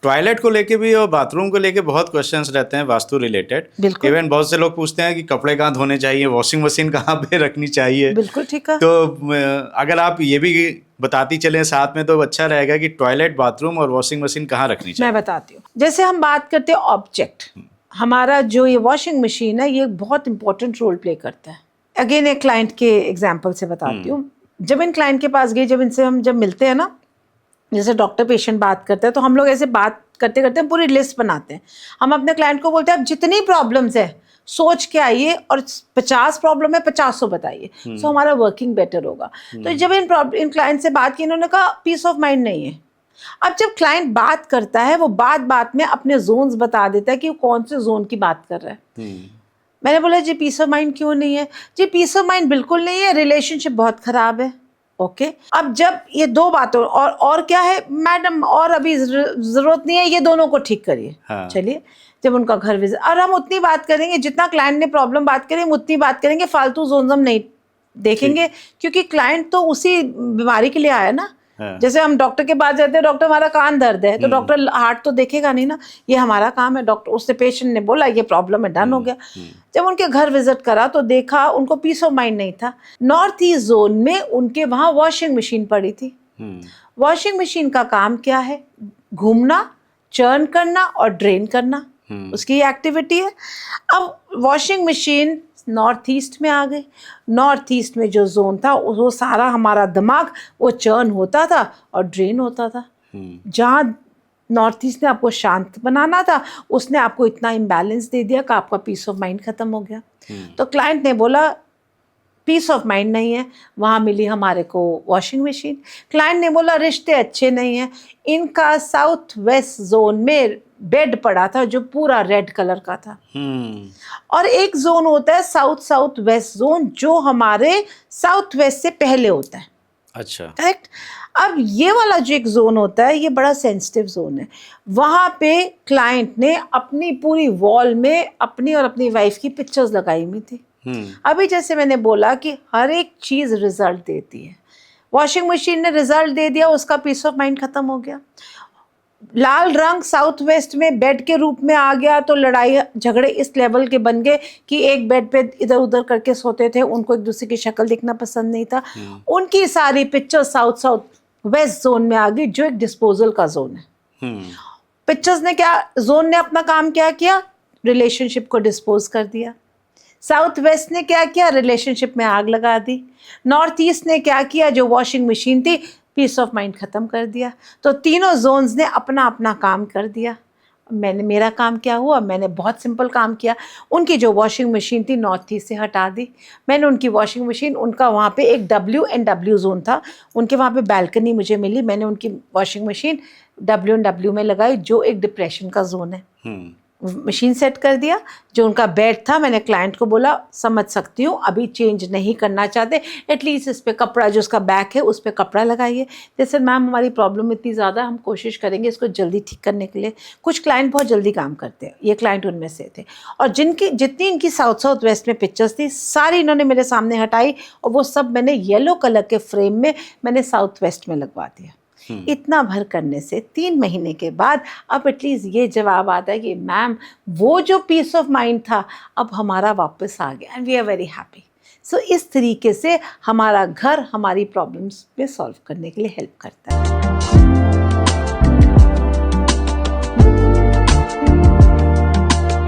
Toilet को लेके भी और बाथरूम को लेके बहुत क्वेश्चंस रहते हैं वास्तु रिलेटेड। इवन बहुत से लोग पूछते हैं कि कपड़े कहाँ धोने चाहिए, वॉशिंग मशीन कहाँ पे रखनी चाहिए। बिल्कुल ठीक है। तो अगर आप ये भी बताती चलें साथ में तो अच्छा रहेगा कि टॉयलेट, बाथरूम और वॉशिंग मशीन कहाँ रखनी चाहिए। मैं बताती हूँ। जैसे हम बात करते हैं ऑब्जेक्ट, हमारा जो ये वॉशिंग मशीन है ये बहुत इंपॉर्टेंट रोल प्ले करता है। अगेन एक क्लाइंट के एग्जाम्पल से बताती हूँ। जब इन क्लाइंट के पास गई, जब मिलते हैं ना, जैसे डॉक्टर पेशेंट बात करते हैं तो हम लोग ऐसे बात करते करते पूरी लिस्ट बनाते हैं। हम अपने क्लाइंट को बोलते हैं आप जितनी प्रॉब्लम्स है सोच के आइए और 50 प्रॉब्लम है 50 बताइए, सो हमारा वर्किंग बेटर होगा। तो जब इन क्लाइंट से बात की, इन्होंने कहा पीस ऑफ माइंड नहीं है। अब जब क्लाइंट बात करता है वो बात में अपने जोन्स बता देता है कि वो कौन से जोन की बात कर रहा है। मैंने बोला जी पीस ऑफ माइंड क्यों नहीं है? जी पीस ऑफ माइंड बिल्कुल नहीं है, रिलेशनशिप बहुत खराब है। ओके अब जब ये दो बातों और क्या है मैडम, और अभी जरूरत नहीं है, ये दोनों को ठीक करिए। हाँ। चलिए जब उनका घर विजिट, और हम उतनी बात करेंगे जितना क्लाइंट ने प्रॉब्लम बात करें, हम उतनी बात करेंगे, फालतू जोन हम नहीं देखेंगे, क्योंकि क्लाइंट तो उसी बीमारी के लिए आया ना। हाँ। जैसे हम डॉक्टर के पास जाते हैं, डॉक्टर हमारा कान दर्द है तो डॉक्टर हार्ट तो देखेगा नहीं ना, ये हमारा काम है। डॉक्टर उससे पेशेंट ने बोला ये प्रॉब्लम है, डन हो गया। जब उनके घर विजिट करा तो देखा उनको पीस ऑफ माइंड नहीं था। नॉर्थ ईस्ट जोन में उनके वहां वॉशिंग मशीन पड़ी थी। वॉशिंग मशीन का काम क्या है? घूमना, चर्न करना और ड्रेन करना, उसकी एक्टिविटी है। अब वॉशिंग मशीन नॉर्थ ईस्ट में आ गई। नॉर्थ ईस्ट में जो जोन था वो सारा हमारा दिमाग वो चर्न होता था और ड्रेन होता था। जहाँ नॉर्थ ईस्ट ने आपको शांत बनाना था, उसने आपको इतना इम्बैलेंस दे दिया कि आपका पीस ऑफ माइंड खत्म हो गया। तो क्लाइंट ने बोला पीस ऑफ माइंड नहीं है, वहाँ मिली हमारे को वॉशिंग मशीन। क्लाइंट ने बोला रिश्ते अच्छे नहीं हैं। इनका साउथ वेस्ट जोन में बेड पड़ा था जो पूरा रेड कलर का था। और एक जोन होता है साउथ वेस्ट जोन जो हमारे साउथ वेस्ट से पहले होता है। अच्छा, करेक्ट। अब ये वाला जो एक जोन होता है ये बड़ा सेंसिटिव जोन है। वहाँ पे क्लाइंट ने अपनी पूरी वॉल में अपनी और अपनी वाइफ की पिक्चर्स लगाई हुई थी। अभी जैसे मैंने बोला कि हर एक चीज रिजल्ट देती है। वॉशिंग मशीन ने रिजल्ट दे दिया, उसका पीस ऑफ माइंड खत्म हो गया। लाल रंग साउथ वेस्ट में बेड के रूप में आ गया तो लड़ाई झगड़े इस लेवल के बन गए कि एक बेड पे इधर उधर करके सोते थे, उनको एक दूसरे की शक्ल देखना पसंद नहीं था। उनकी सारी पिक्चर साउथ वेस्ट जोन में आ गई जो एक डिस्पोजल का जोन है। पिक्चर्स ने जोन ने अपना काम क्या किया? रिलेशनशिप को डिस्पोज कर दिया। साउथ वेस्ट ने क्या किया? रिलेशनशिप में आग लगा दी। नॉर्थ ईस्ट ने क्या किया? जो वॉशिंग मशीन थी पीस ऑफ माइंड खत्म कर दिया। तो तीनों जोन्स ने अपना अपना काम कर दिया। मेरा काम क्या हुआ? मैंने बहुत सिंपल काम किया। उनकी जो वॉशिंग मशीन थी नॉर्थ ईस्ट से हटा दी। मैंने उनकी वॉशिंग मशीन, उनका वहाँ पे एक WNW जोन था, उनके वहाँ पे बैल्कनी मुझे मिली, मैंने उनकी वॉशिंग मशीन WNW में लगाई जो एक डिप्रेशन का जोन है। मशीन सेट कर दिया। जो उनका बेड था, मैंने क्लाइंट को बोला समझ सकती हूँ अभी चेंज नहीं करना चाहते, एटलीस्ट इस पे कपड़ा, जो उसका बैक है उस पे कपड़ा लगाइए। जैसे मैम हमारी प्रॉब्लम इतनी ज़्यादा, हम कोशिश करेंगे इसको जल्दी ठीक करने के लिए। कुछ क्लाइंट बहुत जल्दी काम करते हैं, ये क्लाइंट उनमें से थे। और जितनी इनकी साउथ वेस्ट में पिक्चर्स थी सारी इन्होंने मेरे सामने हटाई और वो सब मैंने येलो कलर के फ्रेम में मैंने साउथ वेस्ट में लगवा दिया। इतना भर करने से 3 महीने के बाद अब एटलीस्ट ये जवाब आता है कि मैम वो जो पीस ऑफ माइंड था अब हमारा वापस आ गया and we are very happy. So इस तरीके से हमारा घर हमारी प्रॉब्लम्स में सॉल्व करने के लिए हेल्प करता है।